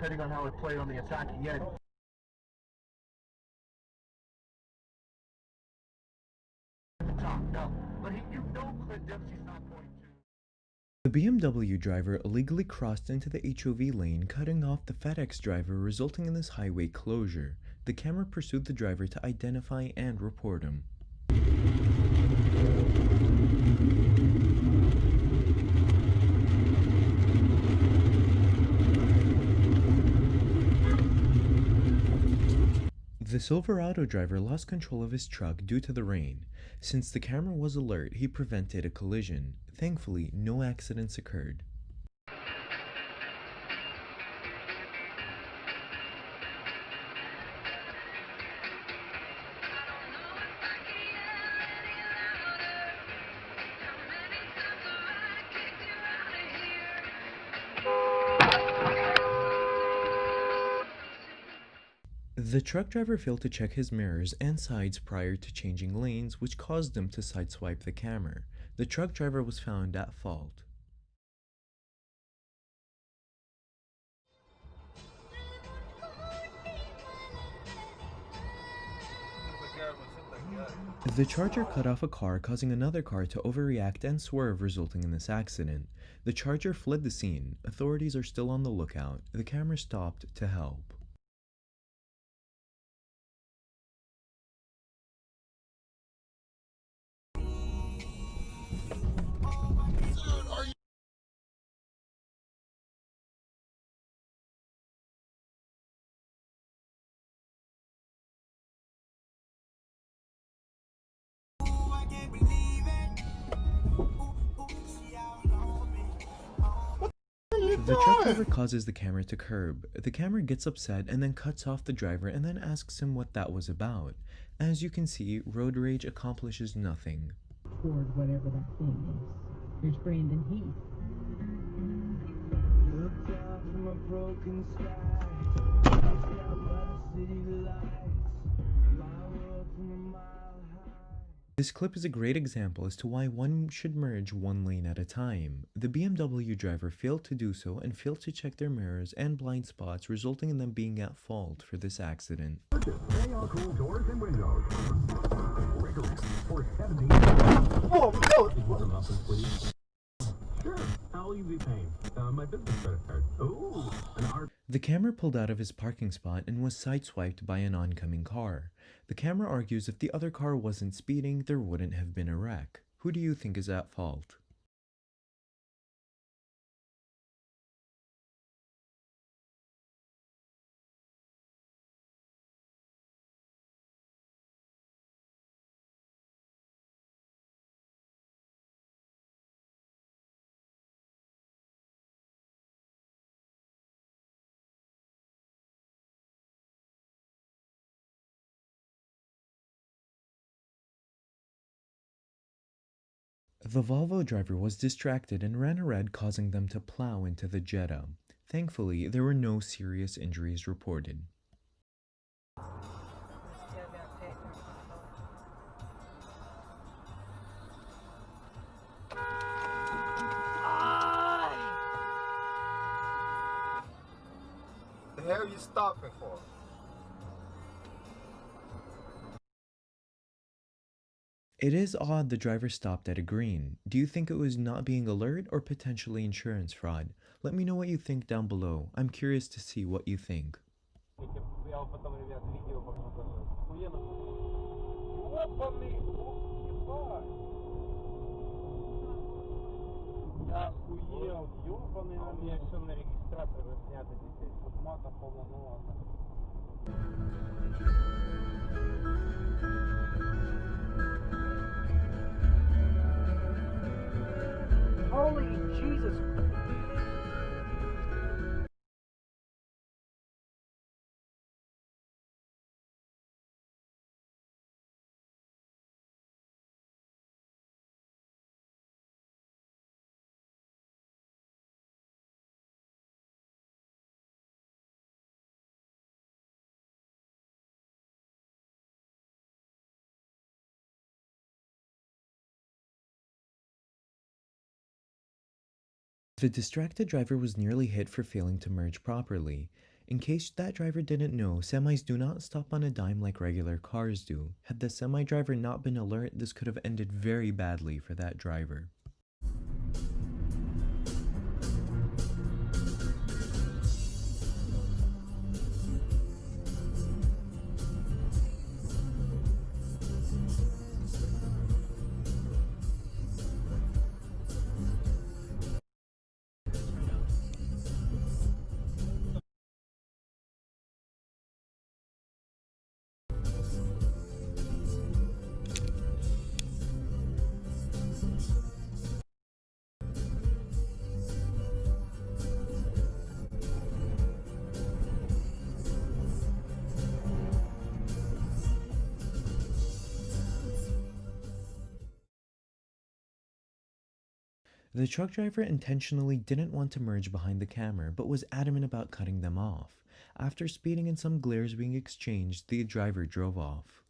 depending on how it played on the attacking end. No, but you know Clint Dempsey's not going to. The BMW driver illegally crossed into the HOV lane, cutting off the FedEx driver, resulting in this highway closure. The camera pursued the driver to identify and report him. The Silverado driver lost control of his truck due to the rain. Since the camera was alert, he prevented a collision. Thankfully, no accidents occurred. The truck driver failed to check his mirrors and sides prior to changing lanes, which caused him to sideswipe the camera. The truck driver was found at fault. The Charger cut off a car, causing another car to overreact and swerve, resulting in this accident. The Charger fled the scene. Authorities are still on the lookout. The camera stopped to help. The truck driver causes the camera to curb. The camera gets upset and then cuts off the driver and then asks him what that was about. As you can see, road rage accomplishes nothing. Toward whatever that thing is. Here's Brandon Heath. Looked out from a broken sky, looked out by the city lights, my world from a mile high. This clip is a great example as to why one should merge one lane at a time. The BMW driver failed to do so and failed to check their mirrors and blind spots, resulting in them being at fault for this accident. Cool doors and windows. Rigorous for 70. Whoa, Sure. How will you be paying? My business credit card. Ooh, an art. The camera pulled out of his parking spot and was sideswiped by an oncoming car. The camera argues if the other car wasn't speeding, there wouldn't have been a wreck. Who do you think is at fault? The Volvo driver was distracted and ran a red, causing them to plow into the Jetta. Thankfully, there were no serious injuries reported. The hell you stopping for? It is odd the driver stopped at a green. Do you think it was not being alert or potentially insurance fraud? Let me know what you think down below. I'm curious to see what you think. Holy Jesus. The distracted driver was nearly hit for failing to merge properly. In case that driver didn't know, semis do not stop on a dime like regular cars do. Had the semi driver not been alert, this could have ended very badly for that driver. The truck driver intentionally didn't want to merge behind the camera, but was adamant about cutting them off. After speeding and some glares being exchanged, the driver drove off.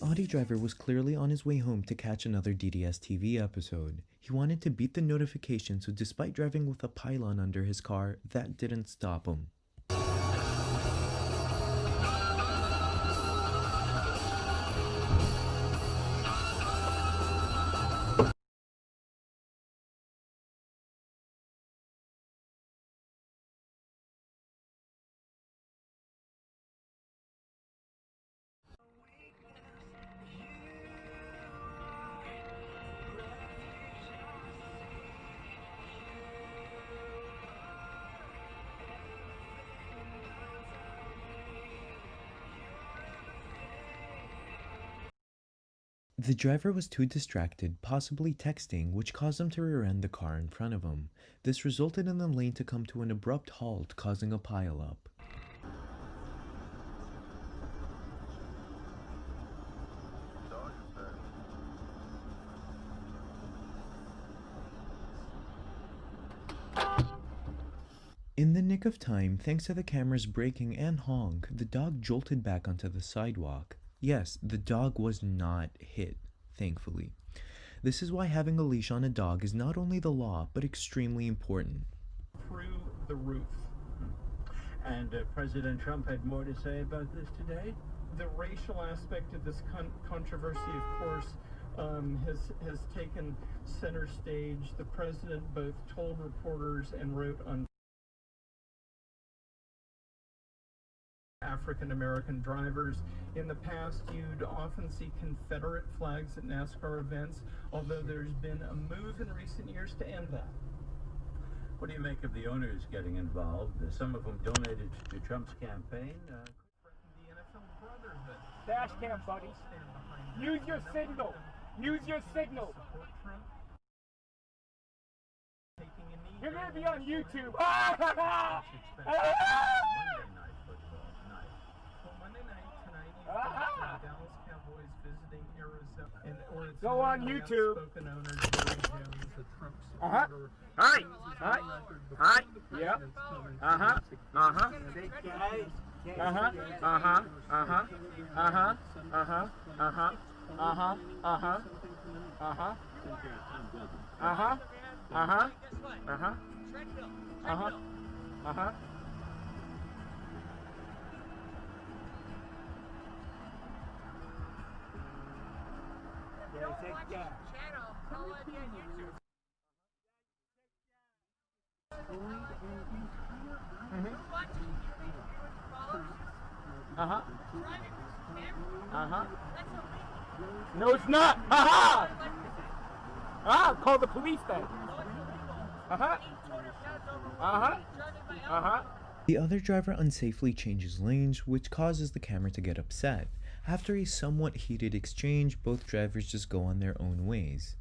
Audi driver was clearly on his way home to catch another DDS TV episode. He wanted to beat the notification, so despite driving with a pylon under his car, that didn't stop him. The driver was too distracted, possibly texting, which caused him to rear-end the car in front of him. This resulted in the lane to come to an abrupt halt, causing a pile-up. In the nick of time, thanks to the camera's braking and honk, the dog jolted back onto the sidewalk. Yes, the dog was not hit, thankfully. This is why having a leash on a dog is not only the law, but extremely important. Through the roof. And President Trump had more to say about this today? The racial aspect of this controversy, of course, has taken center stage. The president both told reporters and wrote on African-American drivers. In the past, you'd often see Confederate flags at NASCAR events, although there's been a move in recent years to end that. What do you make of the owners getting involved? Some of them donated to Trump's campaign. The NFL Brotherhood. Dashcam, buddy. Use your signal. Use your signal. Support Trump. Taking a knee. You're gonna be on YouTube. Monday night tonight, you've got the Dallas Cowboys visiting Arizona. Go on YouTube. Spoken owner Jerry Jones, a Trump Uh-huh. supporter. Hi. Hi. Hi. Yep. Uh-huh. Uh-huh. Uh-huh. Uh-huh. Uh-huh. Uh-huh. Uh-huh. Uh-huh. Uh-huh. Uh-huh. Uh-huh. Uh-huh. Uh-huh. Uh-huh. Uh-huh. Uh-huh. Uh-huh. Uh-huh. No, it's not. Aha! Ah, call the police then. Uh-huh. Uh-huh. Uh-huh. The other driver unsafely changes lanes, which causes the camera to get upset. After a somewhat heated exchange, both drivers just go on their own ways.